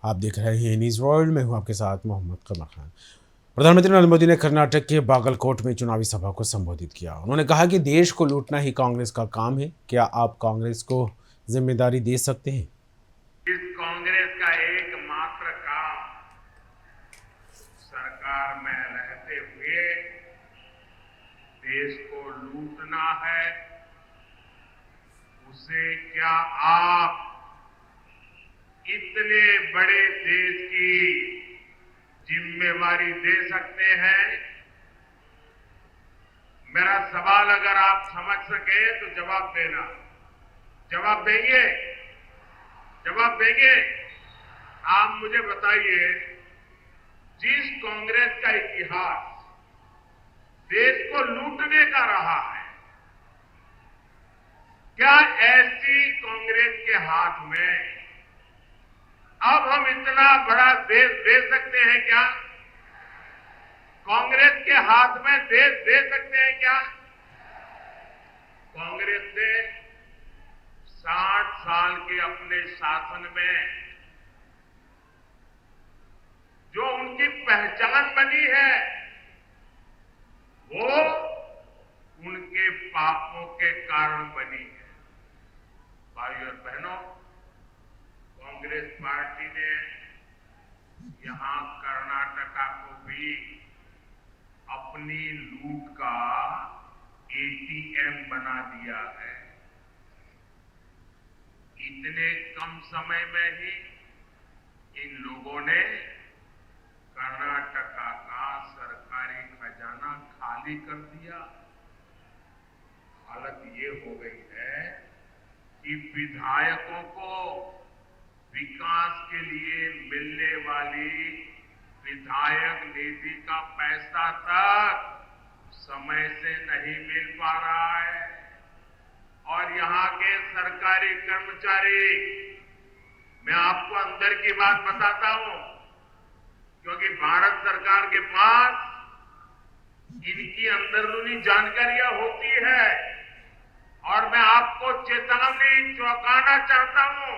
आप देख रहे हैं न्यूज़ वर्ल्ड। मैं हूं आपके साथ मोहम्मद कमर खान। प्रधानमंत्री नरेंद्र मोदी ने कर्नाटक के बागलकोट में चुनावी सभा को संबोधित किया। उन्होंने कहा कि देश को लूटना ही कांग्रेस का काम है। क्या आप कांग्रेस को जिम्मेदारी दे सकते हैं? इस कांग्रेस का एकमात्र काम सरकार में रहते हुए देश को लूटना है। उसे क्या आप इतने बड़े देश की जिम्मेवारी दे सकते हैं? मेरा सवाल अगर आप समझ सके तो जवाब देना। जवाब देंगे? जवाब देंगे? आप मुझे बताइए, जिस कांग्रेस का इतिहास देश को लूटने का रहा है, क्या ऐसी कांग्रेस के हाथ में अब हम इतना बड़ा देश दे सकते हैं क्या? कांग्रेस के हाथ में देश दे सकते हैं क्या? कांग्रेस ने 60 साल के अपने शासन में जो उनकी पहचान बनी है, वो उनके पापों के कारण बनी है। भाइयों और बहनों, कांग्रेस पार्टी ने यहां कर्नाटका को भी अपनी लूट का एटीएम बना दिया है। इतने कम समय में ही इन लोगों ने कर्नाटका का सरकारी खजाना खाली कर दिया। हालत ये हो गई है कि विधायकों को विकास के लिए मिलने वाली विधायक निधि का पैसा तक समय से नहीं मिल पा रहा है। और यहां के सरकारी कर्मचारी, मैं आपको अंदर की बात बताता हूं, क्योंकि भारत सरकार के पास इनकी अंदरूनी जानकारियां होती है, और मैं आपको चेतावनी चौंकाना चाहता हूं।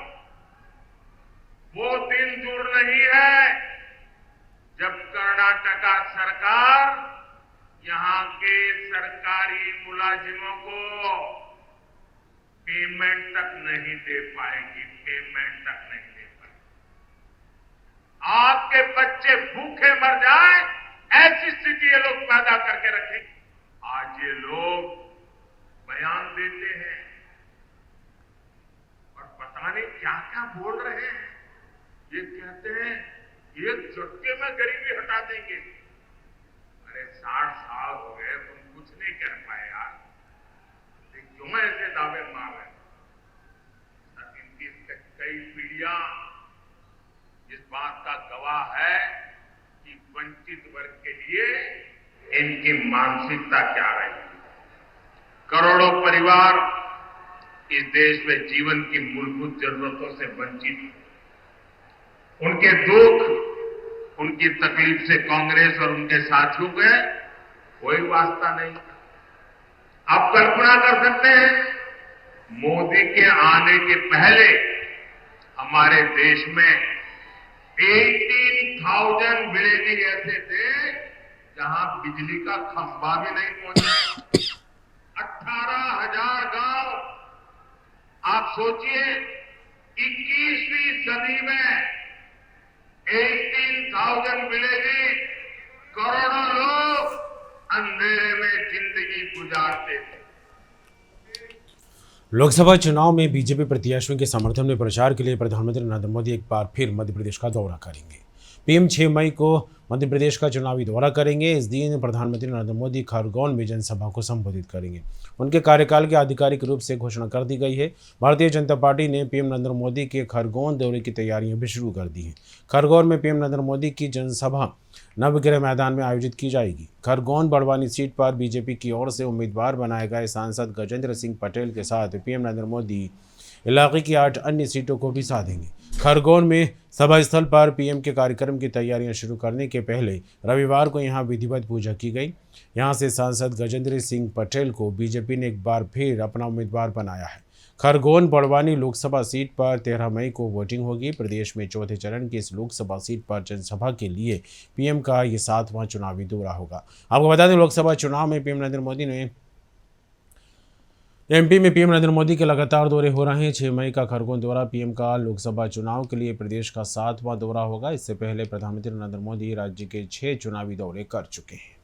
वो दिन दूर नहीं है जब कर्नाटका सरकार यहां के सरकारी मुलाजिमों को पेमेंट तक नहीं दे पाएगी। पेमेंट तक नहीं दे पाएगी। आपके बच्चे भूखे मर जाए, ऐसी स्थिति ये लोग पैदा करके रखेंगे। आज ये लोग बयान देते हैं और पता नहीं क्या क्या बोल रहे हैं। ये कहते हैं एक झटके में गरीबी हटा देंगे। अरे 60 साल हो गए, तुम कुछ नहीं कर पाए यार, क्यों ऐसे दावे मार रहे? इनकी कई पीढ़ियां इस बात का गवाह है कि वंचित वर्ग के लिए इनकी मानसिकता क्या रही। करोड़ों परिवार इस देश में जीवन की मूलभूत जरूरतों से वंचित हैं। उनके दुख, उनकी तकलीफ से कांग्रेस और उनके साथियों के कोई वास्ता नहीं। आप कल्पना कर सकते हैं, मोदी के आने के पहले हमारे देश में 18,000 विलेज ऐसे थे जहां बिजली का खंभा भी नहीं पहुंचा। 18,000 गांव। आप सोचिए, 21वीं सदी में 18,000 विलेज, करोड़ों लोग अंधेरे में जिंदगी गुजारते थे। लोकसभा चुनाव में बीजेपी प्रत्याशियों के समर्थन में प्रचार के लिए प्रधानमंत्री नरेंद्र मोदी एक बार फिर मध्य प्रदेश का दौरा करेंगे। पीएम 6 मई को मध्य प्रदेश का चुनावी दौरा करेंगे। इस दिन प्रधानमंत्री नरेंद्र मोदी खरगोन में जनसभा को संबोधित करेंगे। उनके कार्यकाल की आधिकारिक रूप से घोषणा कर दी गई है। भारतीय जनता पार्टी ने पीएम नरेंद्र मोदी के खरगोन दौरे की तैयारियां भी शुरू कर दी हैं। खरगोन में पीएम नरेंद्र मोदी की जनसभा नवग्रह मैदान में आयोजित की जाएगी। खरगोन बड़वानी सीट पर बीजेपी की ओर से उम्मीदवार बनाए गए सांसद गजेंद्र सिंह पटेल के साथ पीएम नरेंद्र मोदी इलाके की 8 अन्य सीटों को भी साधेंगे। खरगोन में सभा स्थल पर पीएम के कार्यक्रम की तैयारियां शुरू करने के पहले रविवार को यहां विधिवत पूजा की गई। यहां से सांसद गजेंद्र सिंह पटेल को बीजेपी ने एक बार फिर अपना उम्मीदवार बनाया है। खरगोन बड़वानी लोकसभा सीट पर 13 मई को वोटिंग होगी। प्रदेश में चौथे चरण की इस लोकसभा सीट पर जनसभा के लिए पीएम का ये 7वां चुनावी दौरा होगा। आपको बता दें, लोकसभा चुनाव में एमपी में पीएम नरेंद्र मोदी के लगातार दौरे हो रहे हैं। 6 मई का खरगोन दौरा पीएम का लोकसभा चुनाव के लिए प्रदेश का 7वां दौरा होगा। इससे पहले प्रधानमंत्री नरेंद्र मोदी राज्य के 6 चुनावी दौरे कर चुके हैं।